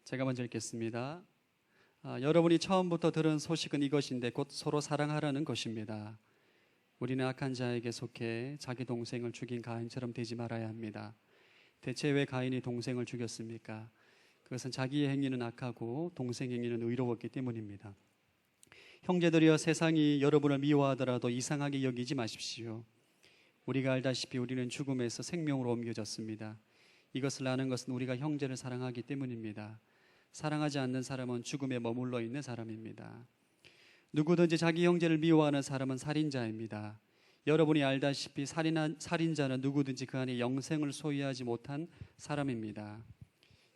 제가 먼저 읽겠습니다. 여러분이 처음부터 들은 소식은 이것인데 곧 서로 사랑하라는 것입니다. 우리는 악한 자에게 속해 자기 동생을 죽인 가인처럼 되지 말아야 합니다. 대체 왜 가인이 동생을 죽였습니까? 그것은 자기의 행위는 악하고 동생 행위는 의로웠기 때문입니다. 형제들이여, 세상이 여러분을 미워하더라도 이상하게 여기지 마십시오. 우리가 알다시피 우리는 죽음에서 생명으로 옮겨졌습니다. 이것을 아는 것은 우리가 형제를 사랑하기 때문입니다. 사랑하지 않는 사람은 죽음에 머물러 있는 사람입니다. 누구든지 자기 형제를 미워하는 사람은 살인자입니다. 여러분이 알다시피 살인자는 누구든지 그 안에 영생을 소유하지 못한 사람입니다.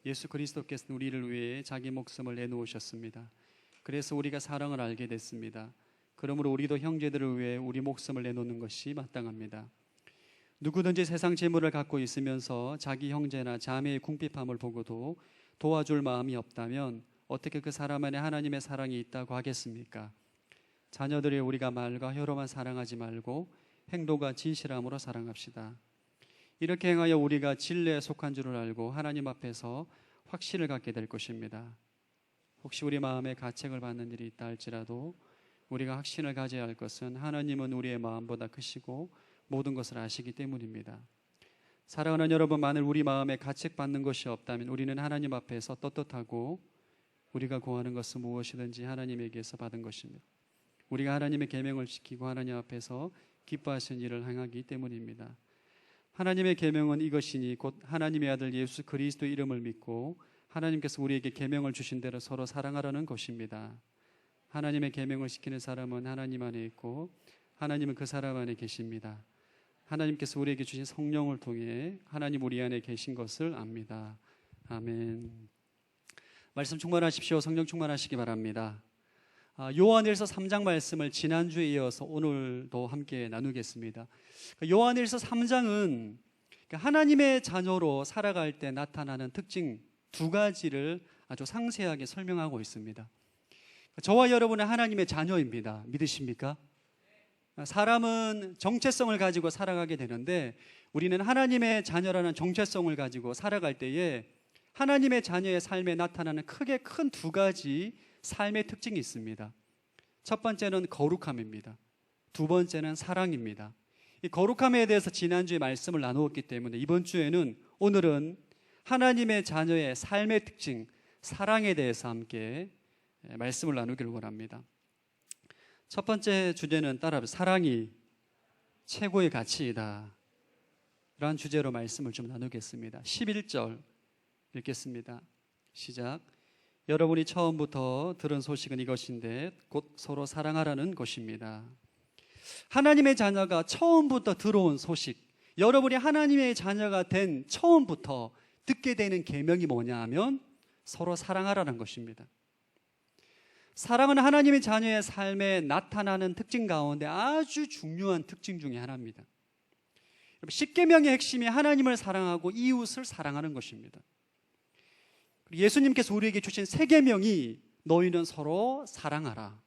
예수 그리스도께서는 우리를 위해 자기 목숨을 내놓으셨습니다. 그래서 우리가 사랑을 알게 됐습니다. 그러므로 우리도 형제들을 위해 우리 목숨을 내놓는 것이 마땅합니다. 누구든지 세상 재물을 갖고 있으면서 자기 형제나 자매의 궁핍함을 보고도 도와줄 마음이 없다면 어떻게 그 사람 안에 하나님의 사랑이 있다고 하겠습니까? 자녀들이 우리가 말과 혀로만 사랑하지 말고 행동과 진실함으로 사랑합시다. 이렇게 행하여 우리가 진리에 속한 줄을 알고 하나님 앞에서 확신을 갖게 될 것입니다. 혹시 우리 마음에 가책을 받는 일이 있다 할지라도 우리가 확신을 가져야 할 것은 하나님은 우리의 마음보다 크시고 모든 것을 아시기 때문입니다. 사랑하는 여러분, 만일 우리 마음에 가책받는 것이 없다면 우리는 하나님 앞에서 떳떳하고 우리가 구하는 것은 무엇이든지 하나님에게서 받은 것입니다. 우리가 하나님의 계명을 지키고 하나님 앞에서 기뻐하시는 일을 행하기 때문입니다. 하나님의 계명은 이것이니 곧 하나님의 아들 예수 그리스도의 이름을 믿고 하나님께서 우리에게 계명을 주신 대로 서로 사랑하라는 것입니다. 하나님의 계명을 지키는 사람은 하나님 안에 있고 하나님은 그 사람 안에 계십니다. 하나님께서 우리에게 주신 성령을 통해 하나님 우리 안에 계신 것을 압니다. 아멘. 말씀 충만하십시오. 성령 충만하시기 바랍니다. 요한일서 3장 말씀을 지난주에 이어서 오늘도 함께 나누겠습니다. 요한일서 3장은 하나님의 자녀로 살아갈 때 나타나는 특징 두 가지를 아주 상세하게 설명하고 있습니다. 저와 여러분은 하나님의 자녀입니다. 믿으십니까? 사람은 정체성을 가지고 살아가게 되는데 우리는 하나님의 자녀라는 정체성을 가지고 살아갈 때에 하나님의 자녀의 삶에 나타나는 크게 큰 두 가지 삶의 특징이 있습니다. 첫 번째는 거룩함입니다. 두 번째는 사랑입니다. 이 거룩함에 대해서 지난주에 말씀을 나누었기 때문에 이번 주에는 오늘은 하나님의 자녀의 삶의 특징, 사랑에 대해서 함께 말씀을 나누기를 원합니다. 첫 번째 주제는 따라서 사랑이 최고의 가치이다 라는 주제로 말씀을 좀 나누겠습니다. 11절 읽겠습니다. 시작. 여러분이 처음부터 들은 소식은 이것인데 곧 서로 사랑하라는 것입니다. 하나님의 자녀가 처음부터 들어온 소식, 여러분이 하나님의 자녀가 된 처음부터 듣게 되는 계명이 뭐냐 하면 서로 사랑하라는 것입니다. 사랑은 하나님의 자녀의 삶에 나타나는 특징 가운데 아주 중요한 특징 중에 하나입니다. 십계명의 핵심이 하나님을 사랑하고 이웃을 사랑하는 것입니다. 예수님께서 우리에게 주신 세 계명이 너희는 서로 사랑하라.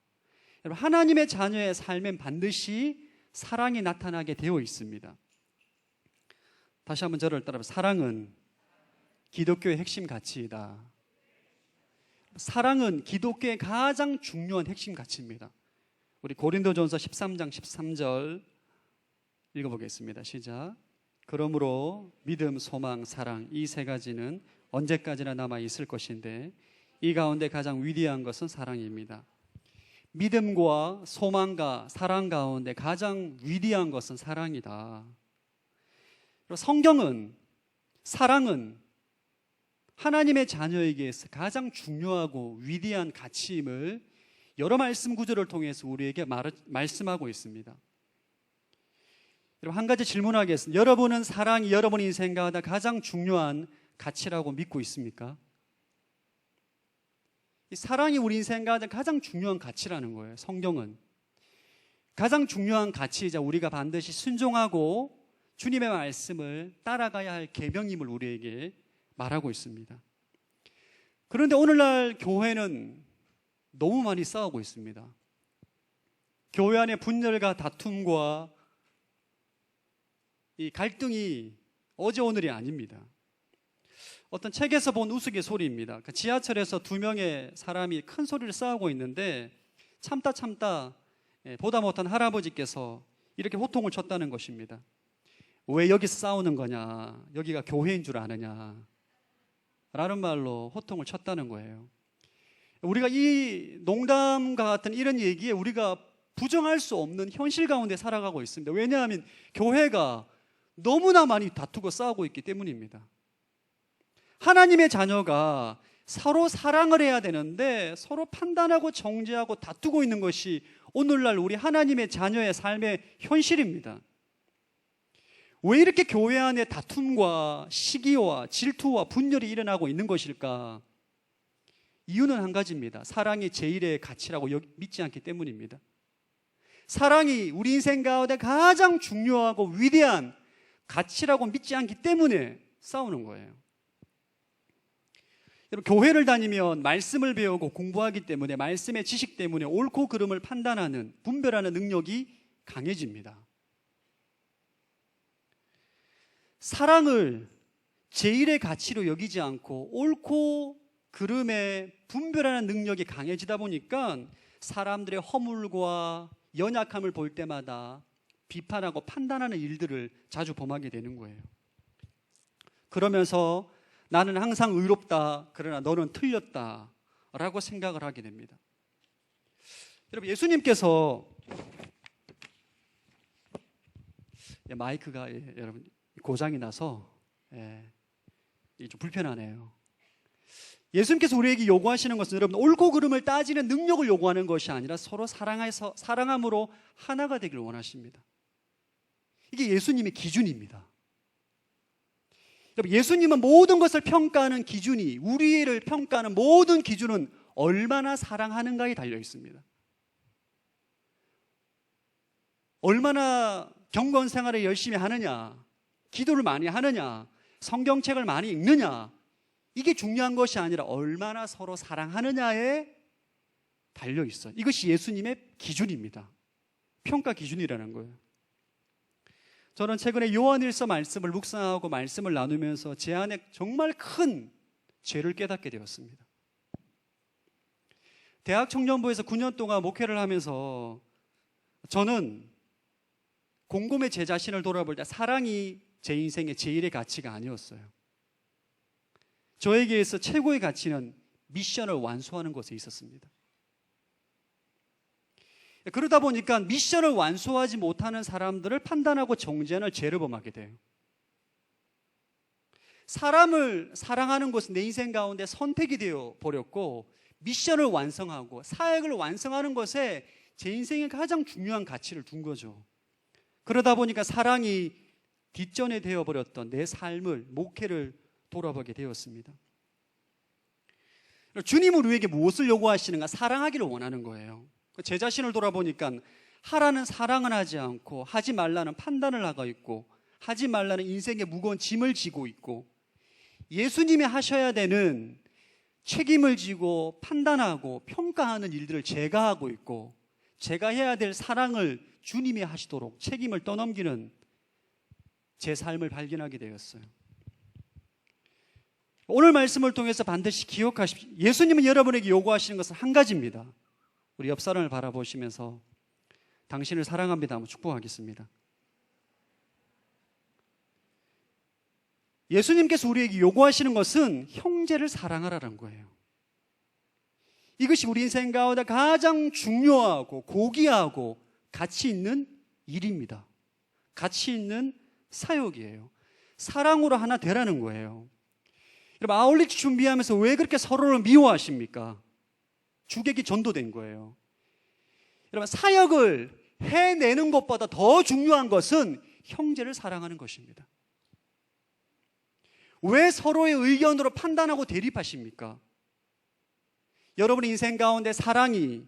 여러분, 하나님의 자녀의 삶엔 반드시 사랑이 나타나게 되어 있습니다. 다시 한번 저를 따라서 사랑은 기독교의 핵심 가치이다. 사랑은 기독교의 가장 중요한 핵심 가치입니다. 우리 고린도전서 13장 13절 읽어보겠습니다. 시작. 그러므로 믿음, 소망, 사랑 이 세 가지는 언제까지나 남아 있을 것인데 이 가운데 가장 위대한 것은 사랑입니다. 믿음과 소망과 사랑 가운데 가장 위대한 것은 사랑이다. 그리고 성경은 사랑은 하나님의 자녀에게서 가장 중요하고 위대한 가치임을 여러 말씀 구절을 통해서 우리에게 말씀하고 있습니다. 여러분, 한 가지 질문하겠습니다. 여러분은 사랑이 여러분 인생 가운데 가장 중요한 가치라고 믿고 있습니까? 이 사랑이 우리 인생 가운데 가장 중요한 가치라는 거예요. 성경은 가장 중요한 가치이자 우리가 반드시 순종하고 주님의 말씀을 따라가야 할 계명임을 우리에게 말하고 있습니다. 그런데 오늘날 교회는 너무 많이 싸우고 있습니다. 교회 안의 분열과 다툼과 이 갈등이 어제 오늘이 아닙니다. 어떤 책에서 본 우스갯소리입니다. 지하철에서 두 명의 사람이 큰 소리를 싸우고 있는데 참다 보다 못한 할아버지께서 이렇게 호통을 쳤다는 것입니다. 왜 여기서 싸우는 거냐? 여기가 교회인 줄 아느냐? 라는 말로 호통을 쳤다는 거예요. 우리가 이 농담과 같은 이런 얘기에 우리가 부정할 수 없는 현실 가운데 살아가고 있습니다. 왜냐하면 교회가 너무나 많이 다투고 싸우고 있기 때문입니다. 하나님의 자녀가 서로 사랑을 해야 되는데 서로 판단하고 정죄하고 다투고 있는 것이 오늘날 우리 하나님의 자녀의 삶의 현실입니다. 왜 이렇게 교회 안에 다툼과 시기와 질투와 분열이 일어나고 있는 것일까? 이유는 한 가지입니다. 사랑이 제일의 가치라고 믿지 않기 때문입니다. 사랑이 우리 인생 가운데 가장 중요하고 위대한 가치라고 믿지 않기 때문에 싸우는 거예요. 여러분, 교회를 다니면 말씀을 배우고 공부하기 때문에 말씀의 지식 때문에 옳고 그름을 판단하는, 분별하는 능력이 강해집니다. 사랑을 제일의 가치로 여기지 않고 옳고 그름의 분별하는 능력이 강해지다 보니까 사람들의 허물과 연약함을 볼 때마다 비판하고 판단하는 일들을 자주 범하게 되는 거예요. 그러면서 나는 항상 의롭다, 그러나 너는 틀렸다 라고 생각을 하게 됩니다. 여러분, 예수님께서 마이크가 여러분 고장이 나서 좀 불편하네요. 예수님께서 우리에게 요구하시는 것은 여러분 옳고 그름을 따지는 능력을 요구하는 것이 아니라 서로 사랑함으로 하나가 되길 원하십니다. 이게 예수님의 기준입니다. 여러분, 예수님은 모든 것을 평가하는 기준이, 우리를 평가하는 모든 기준은 얼마나 사랑하는가에 달려 있습니다. 얼마나 경건 생활을 열심히 하느냐, 기도를 많이 하느냐, 성경책을 많이 읽느냐, 이게 중요한 것이 아니라 얼마나 서로 사랑하느냐에 달려 있어요. 이것이 예수님의 기준입니다. 평가 기준이라는 거예요. 저는 최근에 요한일서 말씀을 묵상하고 말씀을 나누면서 제 안에 정말 큰 죄를 깨닫게 되었습니다. 대학 청년부에서 9년 동안 목회를 하면서 저는 곰곰이 제 자신을 돌아볼 때 사랑이 제 인생의 제일의 가치가 아니었어요. 저에게서 최고의 가치는 미션을 완수하는 것에 있었습니다. 그러다 보니까 미션을 완수하지 못하는 사람들을 판단하고 정죄하는 죄를 범하게 돼요. 사람을 사랑하는 것은 내 인생 가운데 선택이 되어 버렸고, 미션을 완성하고 사역을 완성하는 것에 제 인생의 가장 중요한 가치를 둔 거죠. 그러다 보니까 사랑이 뒷전에 되어버렸던 내 삶을, 목회를 돌아보게 되었습니다. 주님은 우리에게 무엇을 요구하시는가? 사랑하기를 원하는 거예요. 제 자신을 돌아보니까 하라는 사랑은 하지 않고 하지 말라는 판단을 하고 있고, 하지 말라는 인생의 무거운 짐을 지고 있고, 예수님이 하셔야 되는 책임을 지고 판단하고 평가하는 일들을 제가 하고 있고, 제가 해야 될 사랑을 주님이 하시도록 책임을 떠넘기는 제 삶을 발견하게 되었어요. 오늘 말씀을 통해서 반드시 기억하십시오. 예수님은 여러분에게 요구하시는 것은 한 가지입니다. 우리 옆 사람을 바라보시면서 당신을 사랑합니다 하고 축복하겠습니다. 예수님께서 우리에게 요구하시는 것은 형제를 사랑하라는 거예요. 이것이 우리 인생 가운데 가장 중요하고 고귀하고 가치 있는 일입니다. 가치 있는 사역이에요. 사랑으로 하나 되라는 거예요. 여러분, 아울리치 준비하면서 왜 그렇게 서로를 미워하십니까? 주객이 전도된 거예요. 여러분, 사역을 해내는 것보다 더 중요한 것은 형제를 사랑하는 것입니다. 왜 서로의 의견으로 판단하고 대립하십니까? 여러분의 인생 가운데 사랑이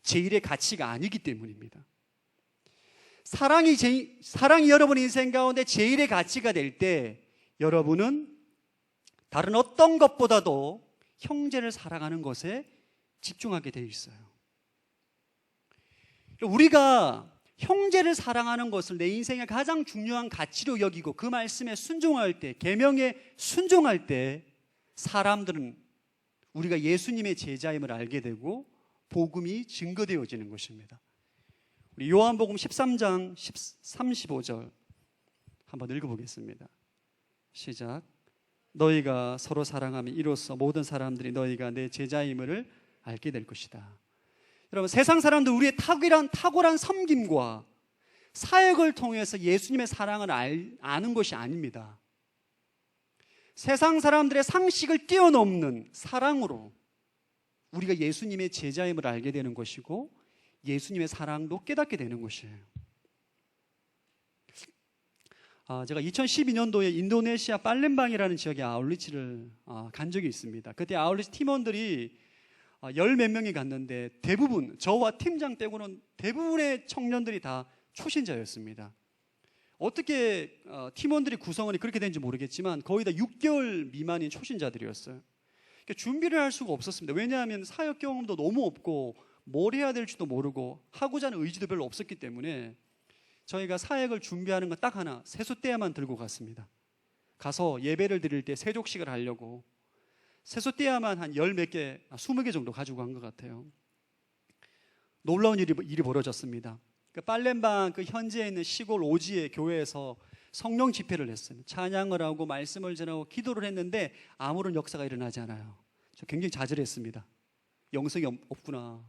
제일의 가치가 아니기 때문입니다. 사랑이 여러분의 인생 가운데 제일의 가치가 될 때 여러분은 다른 어떤 것보다도 형제를 사랑하는 것에 집중하게 되어 있어요. 우리가 형제를 사랑하는 것을 내 인생의 가장 중요한 가치로 여기고 그 말씀에 순종할 때, 계명에 순종할 때 사람들은 우리가 예수님의 제자임을 알게 되고 복음이 증거되어지는 것입니다. 우리 요한복음 13장 35절 한번 읽어보겠습니다. 시작. 너희가 서로 사랑하면 이로써 모든 사람들이 너희가 내 제자임을 알게 될 것이다. 여러분, 세상 사람들 우리의 탁월한 섬김과 사역을 통해서 예수님의 사랑을 아는 것이 아닙니다. 세상 사람들의 상식을 뛰어넘는 사랑으로 우리가 예수님의 제자임을 알게 되는 것이고 예수님의 사랑도 깨닫게 되는 것이에요. 제가 2012년도에 인도네시아 팔렘방이라는 지역에 아울리치를 간 적이 있습니다. 그때 아울리치 팀원들이 열 몇 명이 갔는데 대부분, 저와 팀장 빼고는 대부분의 청년들이 다 초신자였습니다. 어떻게 팀원들이 구성원이 그렇게 된지 모르겠지만 거의 다 6개월 미만인 초신자들이었어요. 그러니까 준비를 할 수가 없었습니다. 왜냐하면 사역 경험도 너무 없고 뭘 해야 될지도 모르고 하고자 하는 의지도 별로 없었기 때문에 저희가 사역을 준비하는 건 딱 하나, 세숫대야만 들고 갔습니다. 가서 예배를 드릴 때 세족식을 하려고 세숫대야만 한 10몇 개, 20개 정도 가지고 간 것 같아요. 놀라운 일이 벌어졌습니다. 팔렘방 그 현지에 있는 시골 오지의 교회에서 성령 집회를 했어요. 찬양을 하고 말씀을 전하고 기도를 했는데 아무런 역사가 일어나지 않아요. 저 굉장히 좌절했습니다. 영성이 없구나.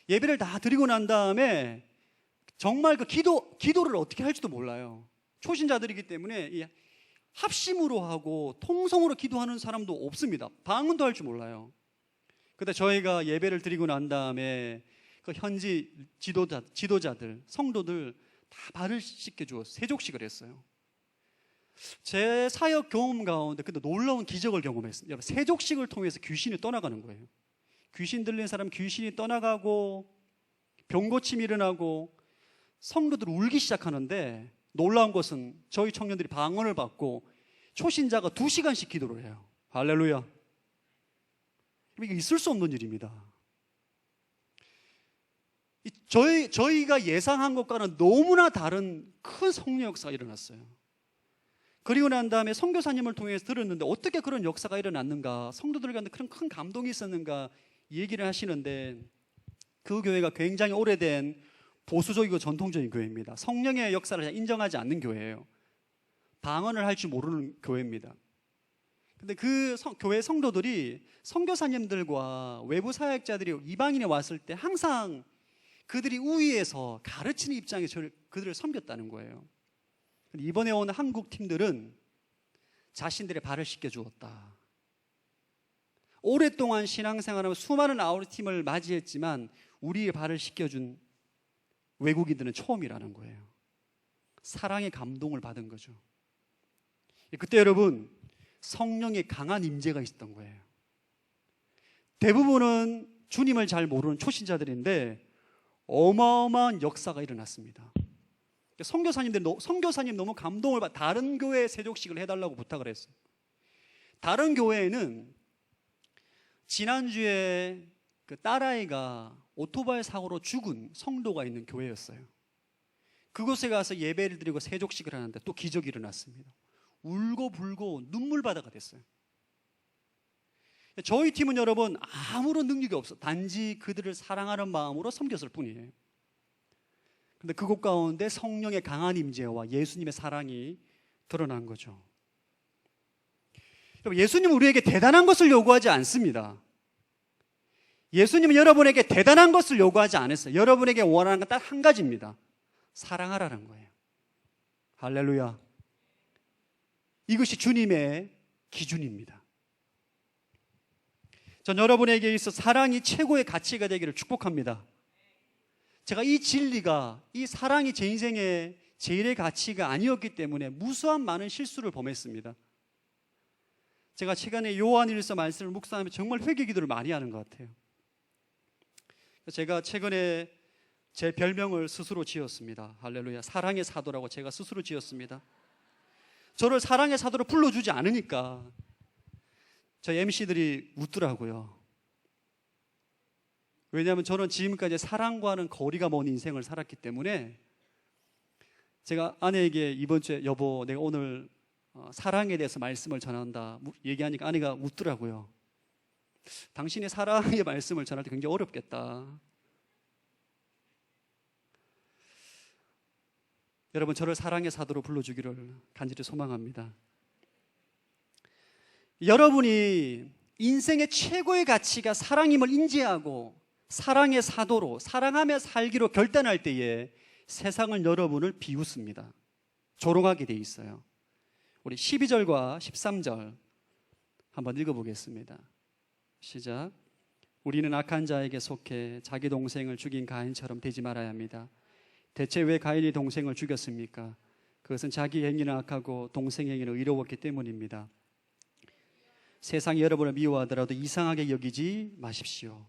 예배를 다 드리고 난 다음에 정말 그 기도를 어떻게 할지도 몰라요. 초신자들이기 때문에 합심으로 하고 통성으로 기도하는 사람도 없습니다. 방언도 할 줄 몰라요. 근데 저희가 예배를 드리고 난 다음에 그 현지 지도자들, 성도들 다 발을 씻겨주어 세족식을 했어요. 제 사역 경험 가운데 근데 놀라운 기적을 경험했습니다. 여러분, 세족식을 통해서 귀신이 떠나가는 거예요. 귀신 들린 사람 귀신이 떠나가고 병고침이 일어나고 성도들이 울기 시작하는데 놀라운 것은 저희 청년들이 방언을 받고 초신자가 2시간씩 기도를 해요. 할렐루야. 이게 있을 수 없는 일입니다. 저희가 예상한 것과는 너무나 다른 큰 성령 역사가 일어났어요. 그리고 난 다음에 선교사님을 통해서 들었는데 어떻게 그런 역사가 일어났는가, 성도들 가운데 그런 큰 감동이 있었는가 얘기를 하시는데 그 교회가 굉장히 오래된 보수적이고 전통적인 교회입니다. 성령의 역사를 인정하지 않는 교회예요. 방언을 할 줄 모르는 교회입니다. 근데 그 교회 성도들이 선교사님들과 외부 사역자들이 이방인이 왔을 때 항상 그들이 우위에서 가르치는 입장에서 그들을 섬겼다는 거예요. 이번에 온 한국 팀들은 자신들의 발을 씻겨주었다. 오랫동안 신앙생활하며 수많은 아울팀을 맞이했지만 우리의 발을 씻겨준 외국인들은 처음이라는 거예요. 사랑의 감동을 받은 거죠. 그때 여러분, 성령의 강한 임재가 있었던 거예요. 대부분은 주님을 잘 모르는 초신자들인데 어마어마한 역사가 일어났습니다. 선교사님 너무 감동을 받아 다른 교회에 세족식을 해달라고 부탁을 했어요. 다른 교회에는 지난주에 그 딸아이가 오토바이 사고로 죽은 성도가 있는 교회였어요. 그곳에 가서 예배를 드리고 세족식을 하는데 또 기적이 일어났습니다. 울고 불고 눈물바다가 됐어요. 저희 팀은 여러분 아무런 능력이 없어. 단지 그들을 사랑하는 마음으로 섬겼을 뿐이에요. 근데 그곳 가운데 성령의 강한 임재와 예수님의 사랑이 드러난 거죠. 예수님은 우리에게 대단한 것을 요구하지 않습니다. 예수님은 여러분에게 대단한 것을 요구하지 않았어요. 여러분에게 원하는 건 딱 한 가지입니다. 사랑하라는 거예요. 할렐루야. 이것이 주님의 기준입니다. 전 여러분에게 있어 사랑이 최고의 가치가 되기를 축복합니다. 제가 이 진리가, 이 사랑이 제 인생의 제일의 가치가 아니었기 때문에 무수한 많은 실수를 범했습니다. 제가 최근에 요한일서 말씀을 묵상하면서 정말 회개기도를 많이 하는 것 같아요. 제가 최근에 제 별명을 스스로 지었습니다. 할렐루야. 사랑의 사도라고 제가 스스로 지었습니다. 저를 사랑의 사도로 불러주지 않으니까 저희 MC들이 웃더라고요. 왜냐하면 저는 지금까지 사랑과는 거리가 먼 인생을 살았기 때문에 제가 아내에게 이번 주에 여보 내가 오늘 사랑에 대해서 말씀을 전한다 얘기하니까 아내가 웃더라고요. 당신이 사랑의 말씀을 전할 때 굉장히 어렵겠다. 여러분, 저를 사랑의 사도로 불러주기를 간절히 소망합니다. 여러분이 인생의 최고의 가치가 사랑임을 인지하고 사랑의 사도로 사랑하며 살기로 결단할 때에 세상은 여러분을 비웃습니다. 조롱하게 돼 있어요. 우리 12절과 13절 한번 읽어보겠습니다. 시작. 우리는 악한 자에게 속해 자기 동생을 죽인 가인처럼 되지 말아야 합니다. 대체 왜 가인이 동생을 죽였습니까? 그것은 자기 행위는 악하고 동생 행위는 의로웠기 때문입니다. 세상이 여러분을 미워하더라도 이상하게 여기지 마십시오.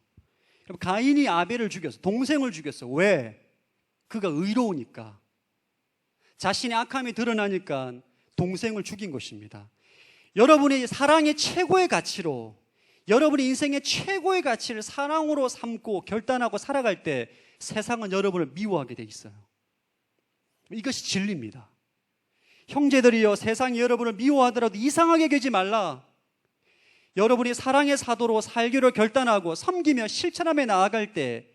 가인이 아벨을 죽였어. 동생을 죽였어. 왜? 그가 의로우니까. 자신의 악함이 드러나니까 동생을 죽인 것입니다. 여러분의 사랑의 최고의 가치로, 여러분의 인생의 최고의 가치를 사랑으로 삼고 결단하고 살아갈 때 세상은 여러분을 미워하게 돼 있어요. 이것이 진리입니다. 형제들이여, 세상이 여러분을 미워하더라도 이상하게 여기지 말라. 여러분이 사랑의 사도로 살기로 결단하고 섬기며 실천하며 나아갈 때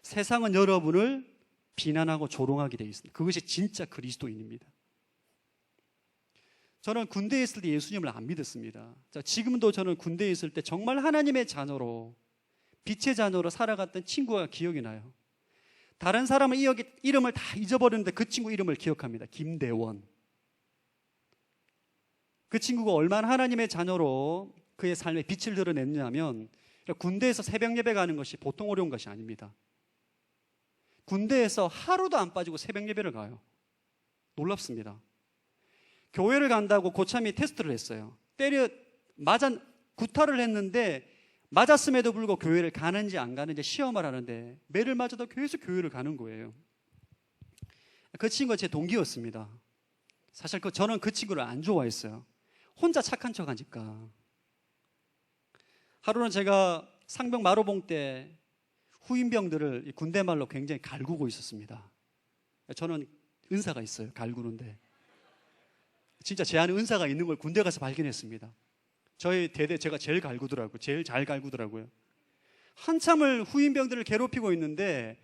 세상은 여러분을 비난하고 조롱하게 되어 있습니다. 그것이 진짜 그리스도인입니다. 저는 군대에 있을 때 예수님을 안 믿었습니다. 지금도 저는 군대에 있을 때 정말 하나님의 자녀로, 빛의 자녀로 살아갔던 친구가 기억이 나요. 다른 사람은 이름을 다 잊어버렸는데 그 친구 이름을 기억합니다. 김대원. 그 친구가 얼마나 하나님의 자녀로 그의 삶에 빛을 드러냈냐면, 군대에서 새벽 예배 가는 것이 보통 어려운 것이 아닙니다. 군대에서 하루도 안 빠지고 새벽 예배를 가요. 놀랍습니다. 교회를 간다고 고참이 테스트를 했어요. 구타를 했는데 맞았음에도 불구하고 교회를 가는지 안 가는지 시험을 하는데 매를 맞아도 계속 교회를 가는 거예요. 그 친구가 제 동기였습니다. 사실 저는 그 친구를 안 좋아했어요. 혼자 착한 척 하니까. 하루는 제가 상병 마로봉 때 후임병들을 군대 말로 굉장히 갈구고 있었습니다. 저는 은사가 있어요. 갈구는데. 진짜 제 안에 은사가 있는 걸 군대 가서 발견했습니다. 저희 대대 제가 제일 갈구더라고요. 제일 잘 갈구더라고요. 한참을 후임병들을 괴롭히고 있는데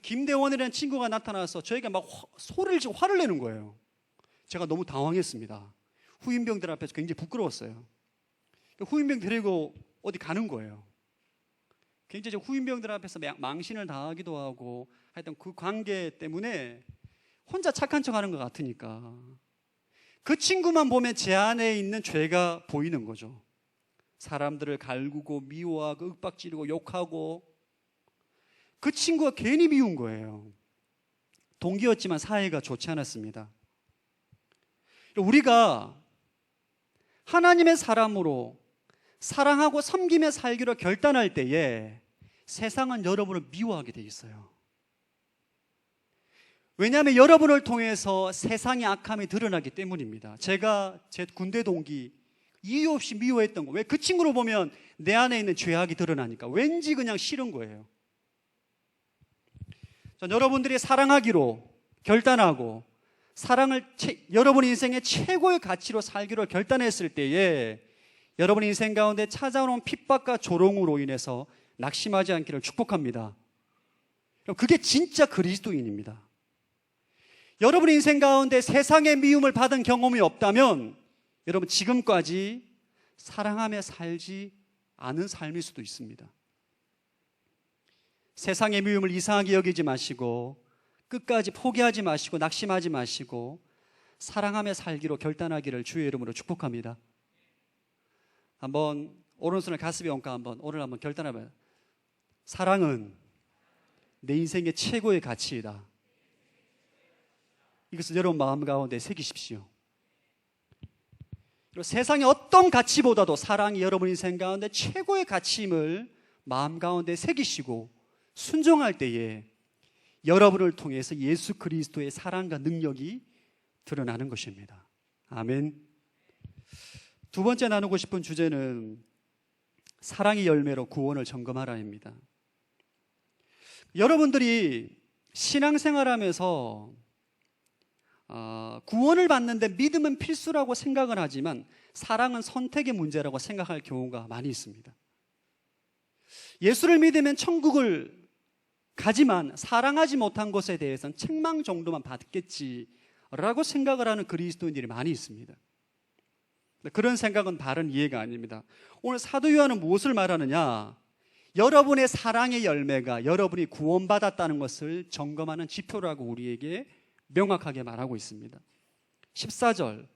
김대원이라는 친구가 나타나서 저에게 막 소리를 지고 화를 내는 거예요. 제가 너무 당황했습니다. 후임병들 앞에서 굉장히 부끄러웠어요. 후임병 데리고 어디 가는 거예요. 굉장히 후임병들 앞에서 망신을 당하기도 하고 하여튼 그 관계 때문에 혼자 착한 척 하는 것 같으니까 그 친구만 보면 제 안에 있는 죄가 보이는 거죠. 사람들을 갈구고 미워하고 윽박지르고 욕하고 그 친구가 괜히 미운 거예요. 동기였지만 사이가 좋지 않았습니다. 우리가 하나님의 사람으로 사랑하고 섬기며 살기로 결단할 때에 세상은 여러분을 미워하게 돼 있어요. 왜냐하면 여러분을 통해서 세상의 악함이 드러나기 때문입니다. 제가 제 군대 동기 이유 없이 미워했던 거, 왜? 그 친구를 보면 내 안에 있는 죄악이 드러나니까 왠지 그냥 싫은 거예요. 여러분들이 사랑하기로 결단하고 사랑을 여러분의 인생의 최고의 가치로 살기로 결단했을 때에 여러분의 인생 가운데 찾아오는 핍박과 조롱으로 인해서 낙심하지 않기를 축복합니다. 그게 진짜 그리스도인입니다. 여러분의 인생 가운데 세상의 미움을 받은 경험이 없다면 여러분 지금까지 사랑하며 살지 않은 삶일 수도 있습니다. 세상의 미움을 이상하게 여기지 마시고 끝까지 포기하지 마시고 낙심하지 마시고 사랑하며 살기로 결단하기를 주의 이름으로 축복합니다. 한번 오른손을 가슴에 얹고 오늘 한번 결단해봐요. 사랑은 내 인생의 최고의 가치이다. 이것을 여러분 마음 가운데 새기십시오. 그리고 세상의 어떤 가치보다도 사랑이 여러분 인생 가운데 최고의 가치임을 마음 가운데 새기시고 순종할 때에 여러분을 통해서 예수 그리스도의 사랑과 능력이 드러나는 것입니다. 아멘. 두 번째 나누고 싶은 주제는 사랑의 열매로 구원을 점검하라입니다. 여러분들이 신앙생활하면서 구원을 받는데 믿음은 필수라고 생각을 하지만 사랑은 선택의 문제라고 생각할 경우가 많이 있습니다. 예수를 믿으면 천국을 가지만 사랑하지 못한 것에 대해서는 책망 정도만 받겠지라고 생각을 하는 그리스도인들이 많이 있습니다. 그런 생각은 바른 이해가 아닙니다. 오늘 사도 요한은 무엇을 말하느냐? 여러분의 사랑의 열매가 여러분이 구원받았다는 것을 점검하는 지표라고 우리에게 명확하게 말하고 있습니다. 14절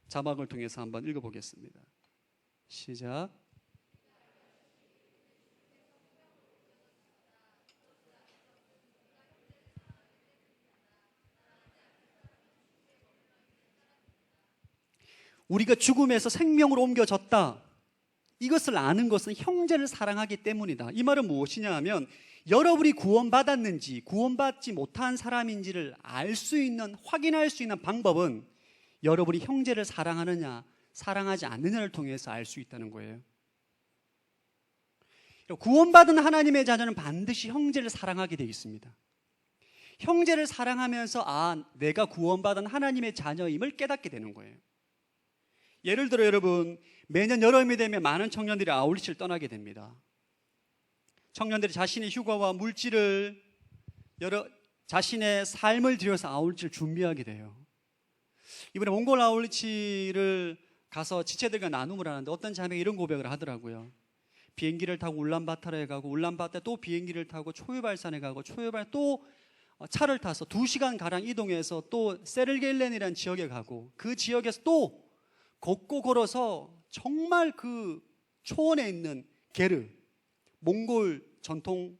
자막을 통해서 한번 읽어보겠습니다. 시작. 우리가 죽음에서 생명으로 옮겨졌다. 이것을 아는 것은 형제를 사랑하기 때문이다. 이 말은 무엇이냐 하면 여러분이 구원받았는지 구원받지 못한 사람인지를 알 수 있는, 확인할 수 있는 방법은 여러분이 형제를 사랑하느냐 사랑하지 않느냐를 통해서 알 수 있다는 거예요. 구원받은 하나님의 자녀는 반드시 형제를 사랑하게 되어 있습니다. 형제를 사랑하면서 내가 구원받은 하나님의 자녀임을 깨닫게 되는 거예요. 예를 들어 여러분, 매년 여름이 되면 많은 청년들이 아울렛을 떠나게 됩니다. 청년들이 자신의 휴가와 물질을 자신의 삶을 들여서 아울렛을 준비하게 돼요. 이번에 몽골 아울렛을 가서 지체들과 나눔을 하는데 어떤 자매가 이런 고백을 하더라고요. 비행기를 타고 울란바타르에 가고 울란바타르 또 비행기를 타고 초유발산에 가고 초유발 또 차를 타서 2시간가량 이동해서 또 세르겔렌이라는 지역에 가고 그 지역에서 또 걷고 걸어서 정말 그 초원에 있는 게르, 몽골 전통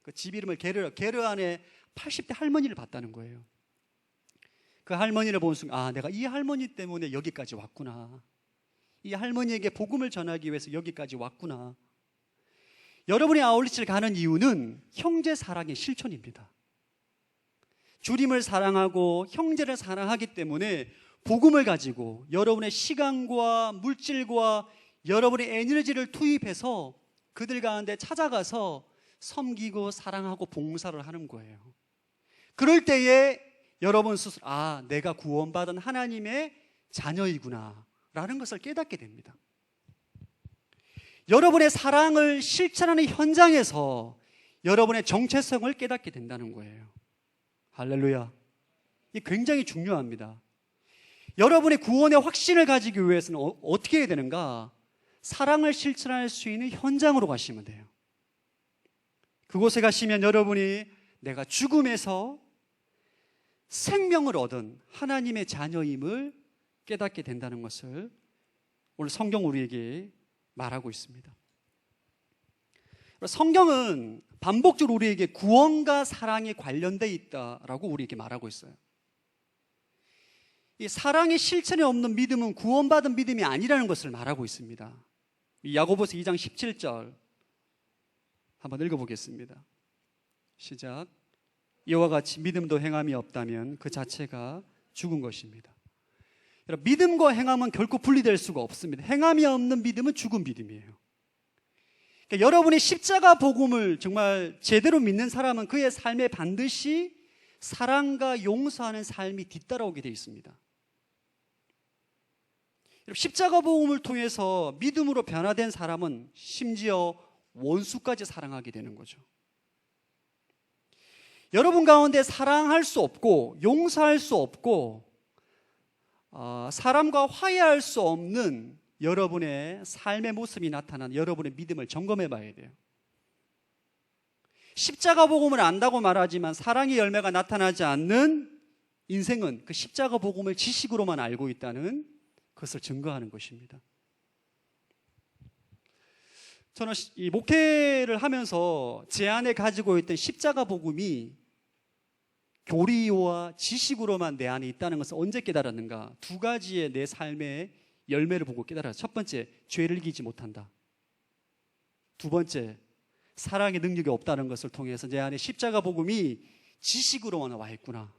그 집 이름을 게르 안에 80대 할머니를 봤다는 거예요. 그 할머니를 보는 순간 내가 이 할머니 때문에 여기까지 왔구나. 이 할머니에게 복음을 전하기 위해서 여기까지 왔구나. 여러분이 아울렛을 가는 이유는 형제 사랑의 실천입니다. 주님을 사랑하고 형제를 사랑하기 때문에 복음을 가지고 여러분의 시간과 물질과 여러분의 에너지를 투입해서 그들 가운데 찾아가서 섬기고 사랑하고 봉사를 하는 거예요. 그럴 때에 여러분 스스로 내가 구원받은 하나님의 자녀이구나 라는 것을 깨닫게 됩니다. 여러분의 사랑을 실천하는 현장에서 여러분의 정체성을 깨닫게 된다는 거예요. 할렐루야. 이게 굉장히 중요합니다. 여러분의 구원의 확신을 가지기 위해서는 어떻게 해야 되는가? 사랑을 실천할 수 있는 현장으로 가시면 돼요. 그곳에 가시면 여러분이 내가 죽음에서 생명을 얻은 하나님의 자녀임을 깨닫게 된다는 것을 오늘 성경 우리에게 말하고 있습니다. 성경은 반복적으로 우리에게 구원과 사랑이 관련되어 있다라고 우리에게 말하고 있어요. 이 사랑의 실천이 없는 믿음은 구원받은 믿음이 아니라는 것을 말하고 있습니다. 야고보서 2장 17절 한번 읽어보겠습니다. 시작. 이와 같이 믿음도 행함이 없다면 그 자체가 죽은 것입니다. 여러분, 믿음과 행함은 결코 분리될 수가 없습니다. 행함이 없는 믿음은 죽은 믿음이에요. 그러니까 여러분이 십자가 복음을 정말 제대로 믿는 사람은 그의 삶에 반드시 사랑과 용서하는 삶이 뒤따라오게 되어 있습니다. 십자가 복음을 통해서 믿음으로 변화된 사람은 심지어 원수까지 사랑하게 되는 거죠. 여러분 가운데 사랑할 수 없고 용서할 수 없고 사람과 화해할 수 없는 여러분의 삶의 모습이 나타난 여러분의 믿음을 점검해 봐야 돼요. 십자가 복음을 안다고 말하지만 사랑의 열매가 나타나지 않는 인생은 그 십자가 복음을 지식으로만 알고 있다는 그것을 증거하는 것입니다. 저는 이 목회를 하면서 제 안에 가지고 있던 십자가 복음이 교리와 지식으로만 내 안에 있다는 것을 언제 깨달았는가? 두 가지의 내 삶의 열매를 보고 깨달았어요. 첫 번째, 죄를 이기지 못한다. 두 번째, 사랑의 능력이 없다는 것을 통해서 내 안에 십자가 복음이 지식으로만 와 있구나.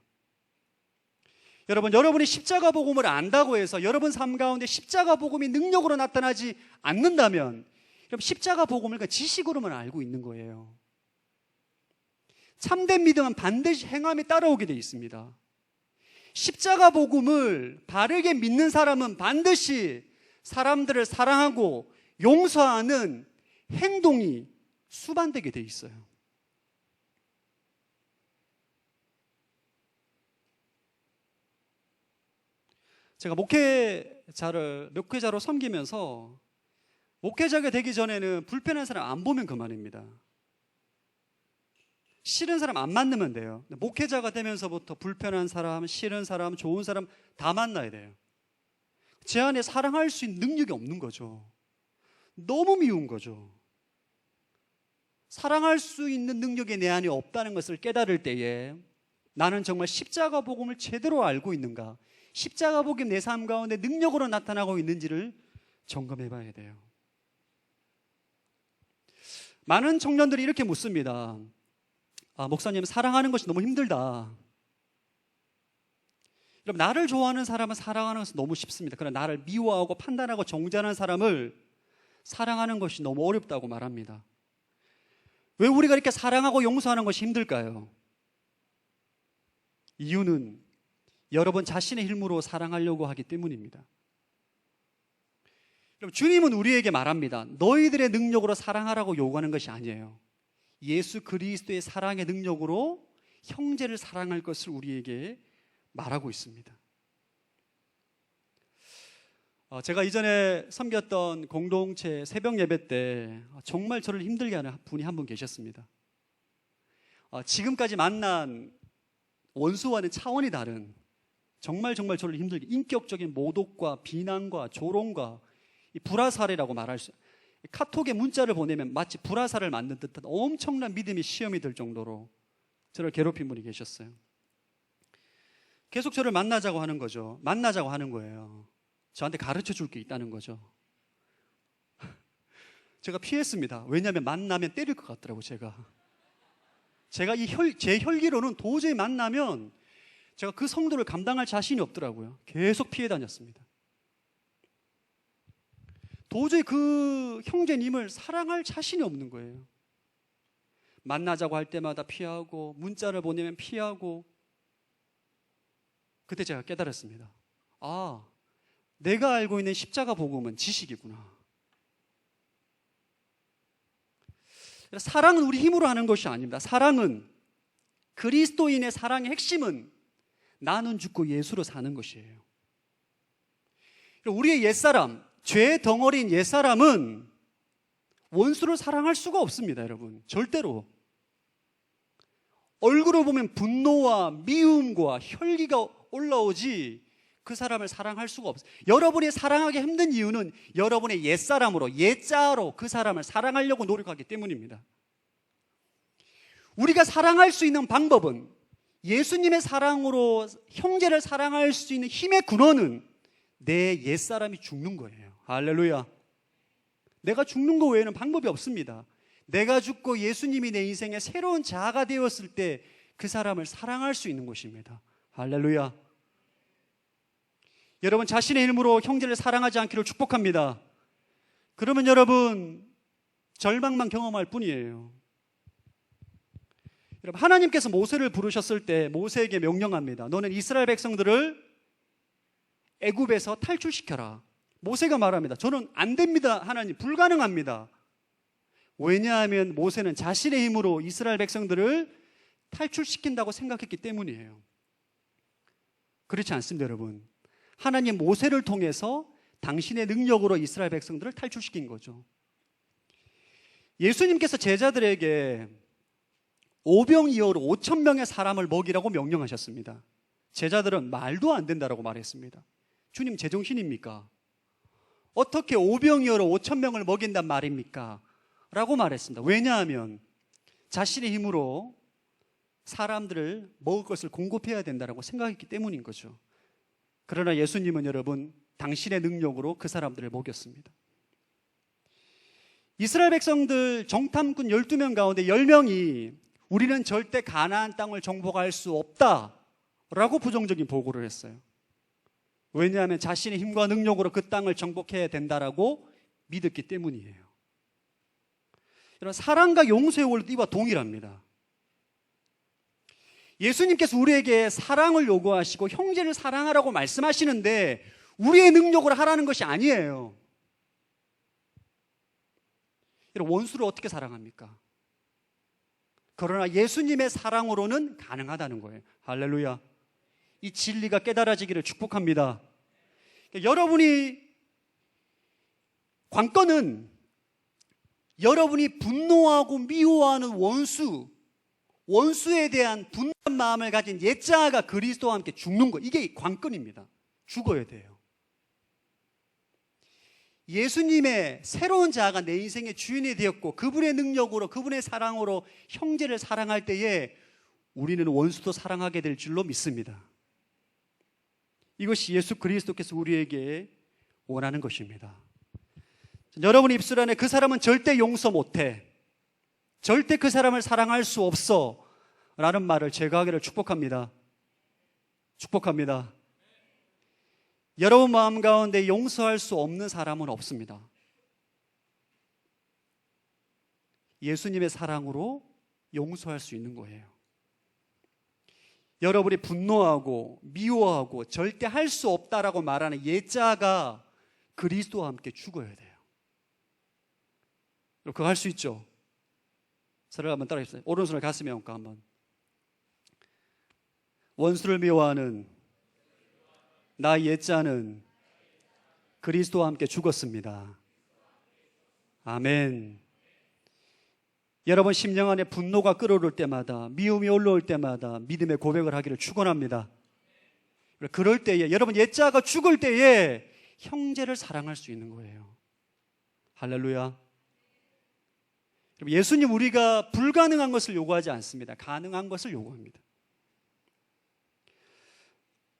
여러분, 여러분이 십자가 복음을 안다고 해서 여러분 삶 가운데 십자가 복음이 능력으로 나타나지 않는다면 여러분 십자가 복음을 지식으로만 알고 있는 거예요. 참된 믿음은 반드시 행함이 따라오게 되어 있습니다. 십자가 복음을 바르게 믿는 사람은 반드시 사람들을 사랑하고 용서하는 행동이 수반되게 돼 있어요. 제가 목회자로 섬기면서 목회자가 되기 전에는 불편한 사람 안 보면 그만입니다. 싫은 사람 안 만나면 돼요. 목회자가 되면서부터 불편한 사람, 싫은 사람, 좋은 사람 다 만나야 돼요. 제 안에 사랑할 수 있는 능력이 없는 거죠. 너무 미운 거죠. 사랑할 수 있는 능력이 내 안에 없다는 것을 깨달을 때에 나는 정말 십자가 복음을 제대로 알고 있는가, 십자가 복음 내 삶 가운데 능력으로 나타나고 있는지를 점검해 봐야 돼요. 많은 청년들이 이렇게 묻습니다. 목사님, 사랑하는 것이 너무 힘들다. 여러분, 나를 좋아하는 사람은 사랑하는 것은 너무 쉽습니다. 그러나 나를 미워하고 판단하고 정죄하는 사람을 사랑하는 것이 너무 어렵다고 말합니다. 왜 우리가 이렇게 사랑하고 용서하는 것이 힘들까요? 이유는 여러분 자신의 힘으로 사랑하려고 하기 때문입니다. 여러분, 주님은 우리에게 말합니다. 너희들의 능력으로 사랑하라고 요구하는 것이 아니에요. 예수 그리스도의 사랑의 능력으로 형제를 사랑할 것을 우리에게 말하고 있습니다. 제가 이전에 섬겼던 공동체 새벽 예배 때 정말 저를 힘들게 하는 분이 한 분 계셨습니다. 지금까지 만난 원수와는 차원이 다른 정말 저를 힘들게, 인격적인 모독과 비난과 조롱과 불화살이라고 말할 수, 카톡에 문자를 보내면 마치 불화살을 맞는 듯한 엄청난 믿음의 시험이 들 정도로 저를 괴롭힌 분이 계셨어요. 계속 저를 만나자고 하는 거죠. 만나자고 하는 거예요. 저한테 가르쳐 줄 게 있다는 거죠. 제가 피했습니다. 왜냐하면 만나면 때릴 것 같더라고요. 제가 제 혈기로는 도저히 만나면 제가 그 성도를 감당할 자신이 없더라고요. 계속 피해 다녔습니다. 도저히 그 형제님을 사랑할 자신이 없는 거예요. 만나자고 할 때마다 피하고, 문자를 보내면 피하고. 그때 제가 깨달았습니다. 내가 알고 있는 십자가 복음은 지식이구나. 사랑은 우리 힘으로 하는 것이 아닙니다. 사랑은, 그리스도인의 사랑의 핵심은 나는 죽고 예수로 사는 것이에요. 우리의 옛사람, 죄 덩어리인 옛사람은 원수를 사랑할 수가 없습니다. 여러분, 절대로. 얼굴을 보면 분노와 미움과 혈기가 올라오지 그 사람을 사랑할 수가 없어요. 여러분이 사랑하기 힘든 이유는 여러분의 옛사람으로, 옛자로 그 사람을 사랑하려고 노력하기 때문입니다. 우리가 사랑할 수 있는 방법은, 예수님의 사랑으로 형제를 사랑할 수 있는 힘의 근원은 내 옛사람이 죽는 거예요. 할렐루야. 내가 죽는 거 외에는 방법이 없습니다. 내가 죽고 예수님이 내 인생의 새로운 자아가 되었을 때 그 사람을 사랑할 수 있는 것입니다. 할렐루야. 여러분, 자신의 힘으로 형제를 사랑하지 않기를 축복합니다. 그러면 여러분 절망만 경험할 뿐이에요. 여러분, 하나님께서 모세를 부르셨을 때 모세에게 명령합니다. 너는 이스라엘 백성들을 애굽에서 탈출시켜라. 모세가 말합니다. 저는 안 됩니다. 하나님, 불가능합니다. 왜냐하면 모세는 자신의 힘으로 이스라엘 백성들을 탈출시킨다고 생각했기 때문이에요. 그렇지 않습니다, 여러분. 하나님 모세를 통해서 당신의 능력으로 이스라엘 백성들을 탈출시킨 거죠. 예수님께서 제자들에게 오병이어로 5,000명의 사람을 먹이라고 명령하셨습니다. 제자들은 말도 안 된다라고 말했습니다. 주님, 제정신입니까? 어떻게 오병이어로 5,000명을 먹인단 말입니까? 라고 말했습니다. 왜냐하면 자신의 힘으로 사람들을 먹을 것을 공급해야 된다고 생각했기 때문인 거죠. 그러나 예수님은 여러분 당신의 능력으로 그 사람들을 먹였습니다. 이스라엘 백성들 정탐꾼 12명 가운데 10명이 우리는 절대 가나안 땅을 정복할 수 없다라고 부정적인 보고를 했어요. 왜냐하면 자신의 힘과 능력으로 그 땅을 정복해야 된다라고 믿었기 때문이에요. 여러분, 사랑과 용서의 원리도 이와 동일합니다. 예수님께서 우리에게 사랑을 요구하시고 형제를 사랑하라고 말씀하시는데 우리의 능력으로 하라는 것이 아니에요. 여러분, 원수를 어떻게 사랑합니까? 그러나 예수님의 사랑으로는 가능하다는 거예요. 할렐루야. 이 진리가 깨달아지기를 축복합니다. 여러분이 관건은 여러분이 분노하고 미워하는 원수에 대한 분노한 마음을 가진 옛자아가 그리스도와 함께 죽는 것, 이게 관건입니다. 죽어야 돼요. 예수님의 새로운 자아가 내 인생의 주인이 되었고 그분의 능력으로, 그분의 사랑으로 형제를 사랑할 때에 우리는 원수도 사랑하게 될 줄로 믿습니다. 이것이 예수 그리스도께서 우리에게 원하는 것입니다. 여러분 입술 안에 그 사람은 절대 용서 못해, 절대 그 사람을 사랑할 수 없어 라는 말을 제거하기를 축복합니다. 축복합니다. 여러분 마음 가운데 용서할 수 없는 사람은 없습니다. 예수님의 사랑으로 용서할 수 있는 거예요. 여러분이 분노하고 미워하고 절대 할 수 없다라고 말하는 옛자가 그리스도와 함께 죽어야 돼요. 그거 할 수 있죠? 서로 한번 따라 해주세요. 오른손을 가슴에 얹고 한번. 원수를 미워하는 나 옛자는 그리스도와 함께 죽었습니다. 아멘. 여러분 심령 안에 분노가 끓어오를 때마다, 미움이 올라올 때마다 믿음의 고백을 하기를 축원합니다. 그럴 때에, 여러분 옛자가 죽을 때에 형제를 사랑할 수 있는 거예요. 할렐루야. 예수님, 우리가 불가능한 것을 요구하지 않습니다. 가능한 것을 요구합니다.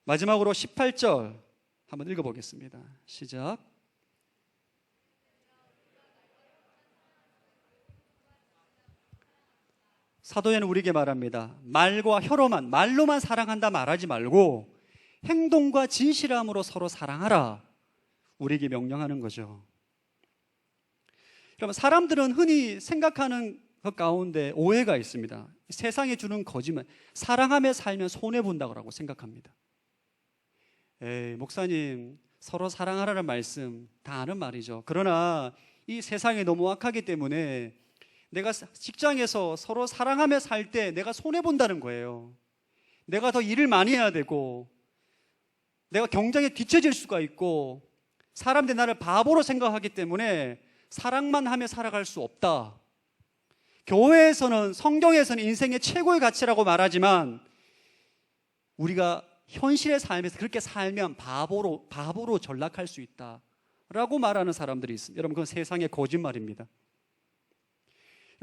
마지막으로 18절 한번 읽어보겠습니다. 시작. 사도에는 우리에게 말합니다. 말과 혀로만, 말로만 사랑한다 말하지 말고 행동과 진실함으로 서로 사랑하라, 우리에게 명령하는 거죠. 그러면 사람들은 흔히 생각하는 것 가운데 오해가 있습니다. 세상에 주는 거짓말, 사랑하며 살면 손해본다고 생각합니다. 에이, 목사님, 서로 사랑하라는 말씀 다 아는 말이죠. 그러나 이 세상이 너무 악하기 때문에 내가 직장에서 서로 사랑하며 살 때 내가 손해본다는 거예요. 내가 더 일을 많이 해야 되고, 내가 경쟁에 뒤처질 수가 있고, 사람들이 나를 바보로 생각하기 때문에 사랑만 하며 살아갈 수 없다. 교회에서는, 성경에서는 인생의 최고의 가치라고 말하지만 우리가 현실의 삶에서 그렇게 살면 바보로 전락할 수 있다라고 말하는 사람들이 있습니다. 여러분, 그건 세상의 거짓말입니다.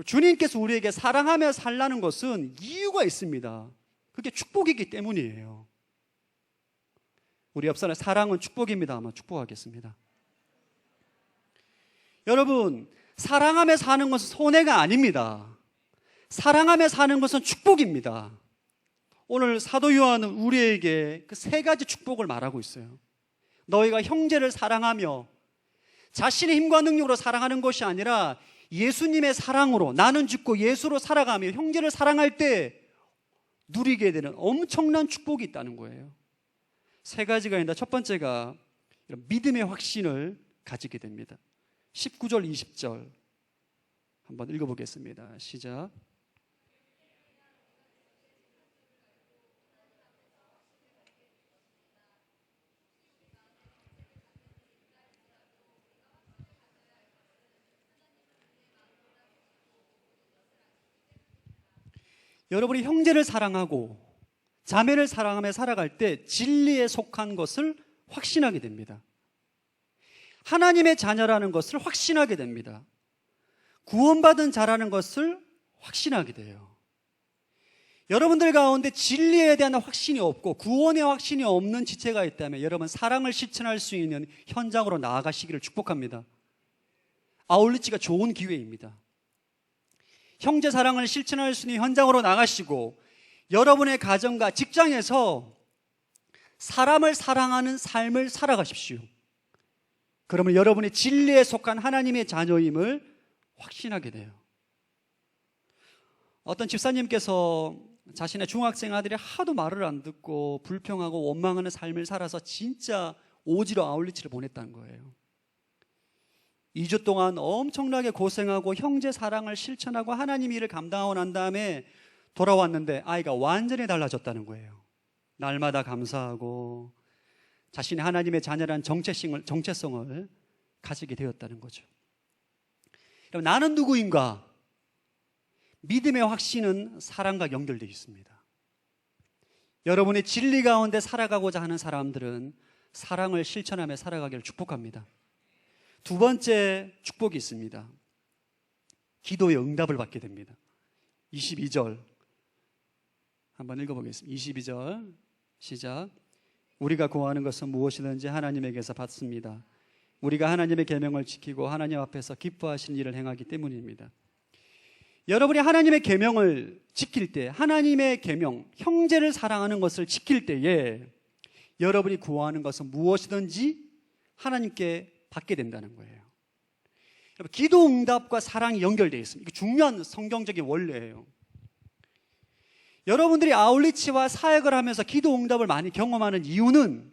주님께서 우리에게 사랑하며 살라는 것은 이유가 있습니다. 그게 축복이기 때문이에요. 우리 옆 사람, 사랑은 축복입니다. 아마 축복하겠습니다. 여러분, 사랑하며 사는 것은 손해가 아닙니다. 사랑하며 사는 것은 축복입니다. 오늘 사도 요한은 우리에게 그 세 가지 축복을 말하고 있어요. 너희가 형제를 사랑하며, 자신의 힘과 능력으로 사랑하는 것이 아니라 예수님의 사랑으로, 나는 죽고 예수로 살아가며 형제를 사랑할 때 누리게 되는 엄청난 축복이 있다는 거예요. 세 가지가 있는데, 첫 번째가 믿음의 확신을 가지게 됩니다. 19절 20절 한번 읽어보겠습니다. 시작. 여러분이 형제를 사랑하고 자매를 사랑하며 살아갈 때 진리에 속한 것을 확신하게 됩니다. 하나님의 자녀라는 것을 확신하게 됩니다. 구원받은 자라는 것을 확신하게 돼요. 여러분들 가운데 진리에 대한 확신이 없고 구원의 확신이 없는 지체가 있다면 여러분, 사랑을 실천할 수 있는 현장으로 나아가시기를 축복합니다. 아울리치가 좋은 기회입니다. 형제 사랑을 실천할 수 있는 현장으로 나가시고 여러분의 가정과 직장에서 사람을 사랑하는 삶을 살아가십시오. 그러면 여러분의 진리에 속한 하나님의 자녀임을 확신하게 돼요. 어떤 집사님께서 자신의 중학생 아들이 하도 말을 안 듣고 불평하고 원망하는 삶을 살아서 진짜 오지로 아울리치를 보냈다는 거예요. 2주 동안 엄청나게 고생하고 형제 사랑을 실천하고 하나님 일을 감당하고 난 다음에 돌아왔는데 아이가 완전히 달라졌다는 거예요. 날마다 감사하고 자신이 하나님의 자녀라는 정체성을 가지게 되었다는 거죠. 그럼 나는 누구인가? 믿음의 확신은 사랑과 연결되어 있습니다. 여러분의 진리 가운데 살아가고자 하는 사람들은 사랑을 실천하며 살아가기를 축복합니다. 두 번째 축복이 있습니다. 기도의 응답을 받게 됩니다. 22절 한번 읽어보겠습니다. 22절 시작. 우리가 구하는 것은 무엇이든지 하나님에게서 받습니다. 우리가 하나님의 계명을 지키고 하나님 앞에서 기뻐하시는 일을 행하기 때문입니다. 여러분이 하나님의 계명을 지킬 때, 하나님의 계명, 형제를 사랑하는 것을 지킬 때에 여러분이 구하는 것은 무엇이든지 하나님께 받게 된다는 거예요. 기도 응답과 사랑이 연결되어 있습니다. 이게 중요한 성경적인 원리예요. 여러분들이 아울리치와 사역을 하면서 기도 응답을 많이 경험하는 이유는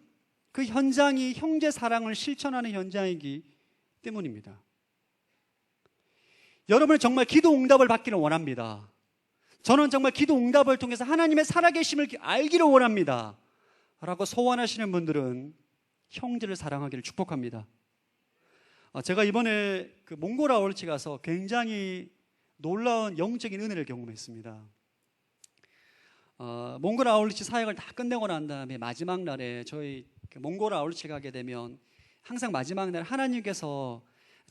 그 현장이 형제 사랑을 실천하는 현장이기 때문입니다. 여러분은 정말 기도 응답을 받기를 원합니다. 저는 정말 기도 응답을 통해서 하나님의 살아계심을 알기를 원합니다 라고 소원하시는 분들은 형제를 사랑하기를 축복합니다. 제가 이번에 그 몽골 아울리치 가서 굉장히 놀라운 영적인 은혜를 경험했습니다. 몽골 아울리치 사역을 다 끝내고 난 다음에 마지막 날에 저희 몽골 아울리치 가게 되면 항상 마지막 날 하나님께서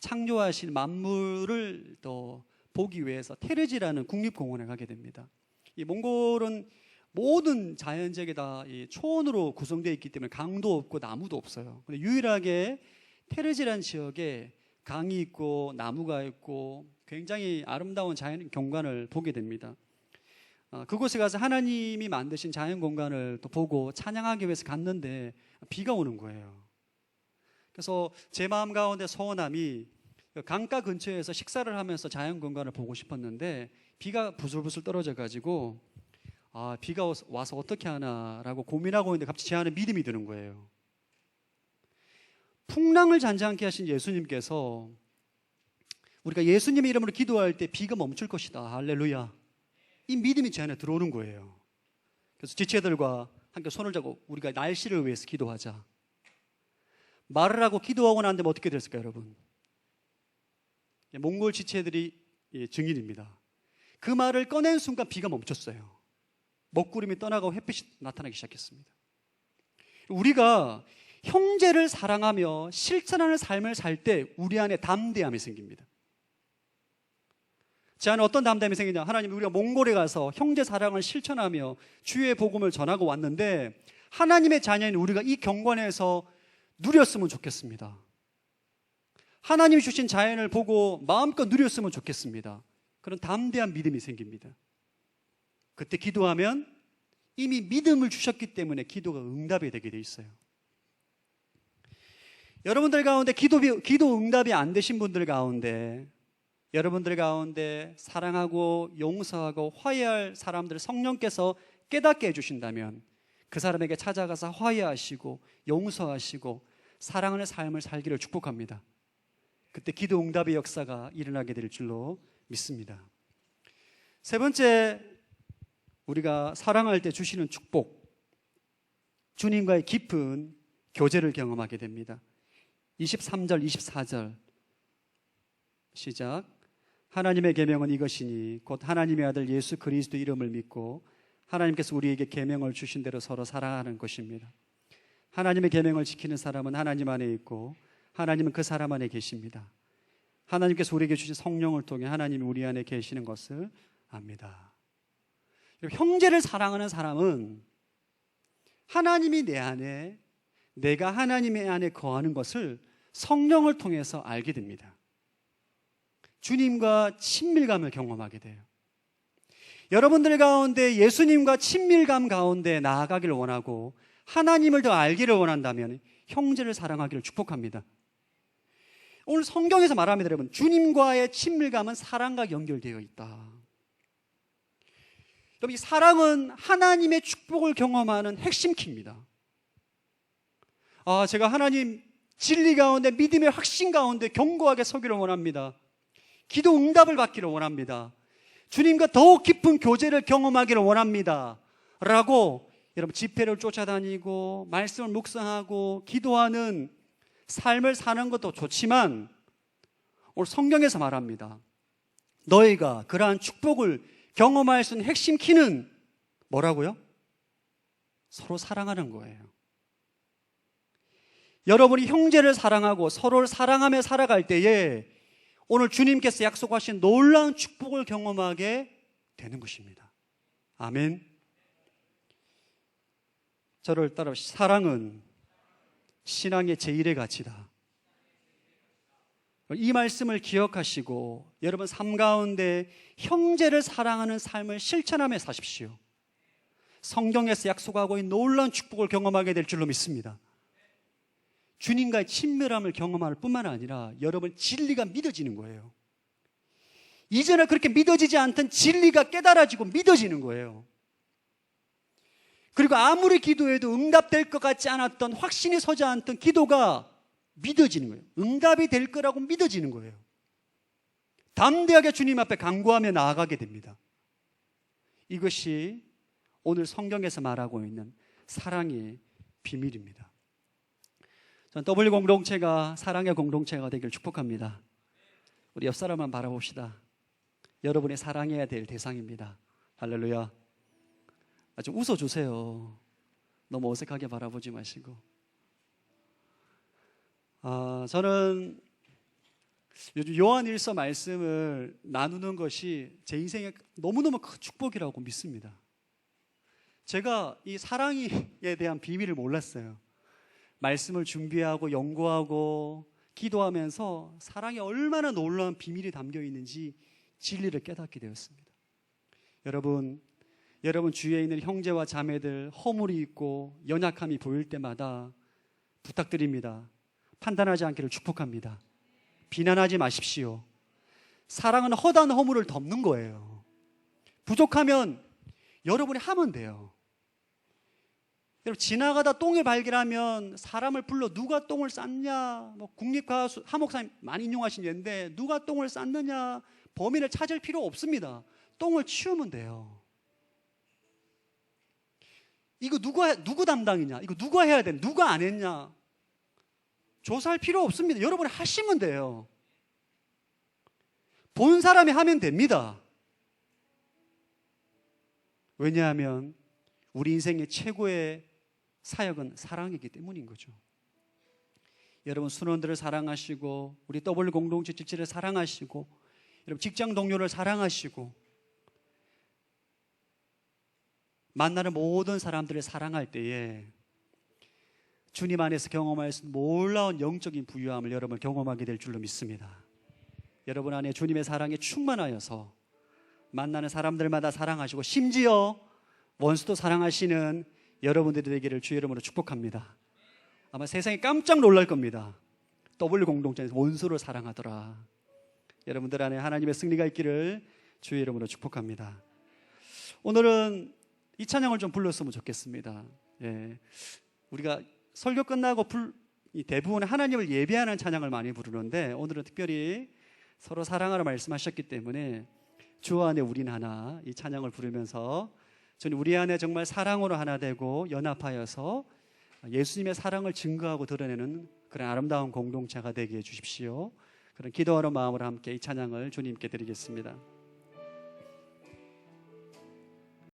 창조하신 만물을 또 보기 위해서 테르지라는 국립공원에 가게 됩니다. 이 몽골은 모든 자연재해가 다 초원으로 구성되어 있기 때문에 강도 없고 나무도 없어요. 근데 유일하게 테르지라는 지역에 강이 있고 나무가 있고 굉장히 아름다운 자연 경관을 보게 됩니다. 그곳에 가서 하나님이 만드신 자연 공간을 또 보고 찬양하기 위해서 갔는데 비가 오는 거예요. 그래서 제 마음 가운데 소원함이 강가 근처에서 식사를 하면서 자연 공간을 보고 싶었는데 비가 부슬부슬 떨어져 가지고 비가 와서 어떻게 하나라고 고민하고 있는데 갑자기 제 안에 믿음이 드는 거예요. 풍랑을 잔잔케 하신 예수님께서 우리가 예수님의 이름으로 기도할 때 비가 멈출 것이다. 할렐루야. 이 믿음이 제 안에 들어오는 거예요. 그래서 지체들과 함께 손을 잡고 우리가 날씨를 위해서 기도하자. 말을 하고 기도하고 난 다음에 어떻게 됐을까요, 여러분? 몽골 지체들이 증인입니다. 그 말을 꺼낸 순간 비가 멈췄어요. 먹구름이 떠나고 햇빛이 나타나기 시작했습니다. 우리가 형제를 사랑하며 실천하는 삶을 살 때 우리 안에 담대함이 생깁니다. 제 안에 어떤 담대함이 생기냐? 하나님, 우리가 몽골에 가서 형제 사랑을 실천하며 주의 복음을 전하고 왔는데 하나님의 자녀인 우리가 이 경관에서 누렸으면 좋겠습니다. 하나님이 주신 자연을 보고 마음껏 누렸으면 좋겠습니다. 그런 담대한 믿음이 생깁니다. 그때 기도하면 이미 믿음을 주셨기 때문에 기도가 응답이 되게 돼 있어요. 여러분들 가운데 기도 응답이 안 되신 분들 가운데, 여러분들 가운데 사랑하고 용서하고 화해할 사람들 성령께서 깨닫게 해주신다면 그 사람에게 찾아가서 화해하시고 용서하시고 사랑하는 삶을 살기를 축복합니다. 그때 기도 응답의 역사가 일어나게 될 줄로 믿습니다. 세 번째, 우리가 사랑할 때 주시는 축복, 주님과의 깊은 교제를 경험하게 됩니다. 23절, 24절 시작. 하나님의 계명은 이것이니 곧 하나님의 아들 예수 그리스도 이름을 믿고 하나님께서 우리에게 계명을 주신 대로 서로 사랑하는 것입니다. 하나님의 계명을 지키는 사람은 하나님 안에 있고 하나님은 그 사람 안에 계십니다. 하나님께서 우리에게 주신 성령을 통해 하나님이 우리 안에 계시는 것을 압니다. 형제를 사랑하는 사람은 하나님이 내 안에, 내가 하나님의 안에 거하는 것을 성령을 통해서 알게 됩니다. 주님과 친밀감을 경험하게 돼요. 여러분들 가운데 예수님과 친밀감 가운데 나아가기를 원하고 하나님을 더 알기를 원한다면 형제를 사랑하기를 축복합니다. 오늘 성경에서 말합니다, 여러분. 주님과의 친밀감은 사랑과 연결되어 있다. 여러분, 이 사랑은 하나님의 축복을 경험하는 핵심 키입니다. 제가 하나님 진리 가운데, 믿음의 확신 가운데 견고하게 서기를 원합니다. 기도 응답을 받기를 원합니다. 주님과 더욱 깊은 교제를 경험하기를 원합니다 라고 여러분 집회를 쫓아다니고 말씀을 묵상하고 기도하는 삶을 사는 것도 좋지만, 오늘 성경에서 말합니다. 너희가 그러한 축복을 경험할 수 있는 핵심 키는 뭐라고요? 서로 사랑하는 거예요. 여러분이 형제를 사랑하고 서로를 사랑하며 살아갈 때에 오늘 주님께서 약속하신 놀라운 축복을 경험하게 되는 것입니다. 아멘. 저를 따라, 사랑은 신앙의 제1의 가치다. 이 말씀을 기억하시고 여러분 삶 가운데 형제를 사랑하는 삶을 실천하며 사십시오. 성경에서 약속하고 있는 놀라운 축복을 경험하게 될 줄로 믿습니다. 주님과의 친밀함을 경험할 뿐만 아니라 여러분 진리가 믿어지는 거예요. 이전에 그렇게 믿어지지 않던 진리가 깨달아지고 믿어지는 거예요. 그리고 아무리 기도해도 응답될 것 같지 않았던, 확신이 서지 않던 기도가 믿어지는 거예요. 응답이 될 거라고 믿어지는 거예요. 담대하게 주님 앞에 간구하며 나아가게 됩니다. 이것이 오늘 성경에서 말하고 있는 사랑의 비밀입니다. 전 W 공동체가 사랑의 공동체가 되길 축복합니다. 우리 옆 사람만 바라봅시다. 여러분이 사랑해야 될 대상입니다. 할렐루야. 좀 웃어주세요. 너무 어색하게 바라보지 마시고. 저는 요즘 요한일서 말씀을 나누는 것이 제 인생에 너무너무 큰 축복이라고 믿습니다. 제가 이 사랑에 대한 비밀을 몰랐어요. 말씀을 준비하고 연구하고 기도하면서 사랑에 얼마나 놀라운 비밀이 담겨 있는지 진리를 깨닫게 되었습니다. 여러분 주위에 있는 형제와 자매들 허물이 있고 연약함이 보일 때마다 부탁드립니다. 판단하지 않기를 축복합니다. 비난하지 마십시오. 사랑은 허다한 허물을 덮는 거예요. 부족하면 여러분이 하면 돼요. 여러분, 지나가다 똥을 발견하면 사람을 불러 누가 똥을 쌌냐, 국립과학 하목사님 많이 인용하신 예인데 누가 똥을 쌌느냐, 범인을 찾을 필요 없습니다. 똥을 치우면 돼요. 이거 누구 담당이냐, 이거 누가 해야 되냐, 누가 안 했냐 조사할 필요 없습니다. 여러분이 하시면 돼요. 본 사람이 하면 됩니다. 왜냐하면 우리 인생의 최고의 사역은 사랑이기 때문인 거죠. 여러분 순원들을 사랑하시고, 우리 W 공동체 지체를 사랑하시고, 여러분 직장 동료를 사랑하시고, 만나는 모든 사람들을 사랑할 때에 주님 안에서 경험할 수 있는 놀라운 영적인 부유함을 여러분 경험하게 될 줄로 믿습니다. 여러분 안에 주님의 사랑에 충만하여서 만나는 사람들마다 사랑하시고, 심지어 원수도 사랑하시는 여러분들이 되기를 주의 이름으로 축복합니다. 아마 세상이 깜짝 놀랄 겁니다. W 공동체에서 원수를 사랑하더라. 여러분들 안에 하나님의 승리가 있기를 주의 이름으로 축복합니다. 오늘은 이 찬양을 좀 불렀으면 좋겠습니다. 우리가 설교 끝나고 대부분 하나님을 예배하는 찬양을 많이 부르는데, 오늘은 특별히 서로 사랑하라 말씀하셨기 때문에 주 안에 우린 하나, 이 찬양을 부르면서 주님 우리 안에 정말 사랑으로 하나 되고 연합하여서 예수님의 사랑을 증거하고 드러내는 그런 아름다운 공동체가 되게 해 주십시오. 그런 기도하는 마음으로 함께 이 찬양을 주님께 드리겠습니다.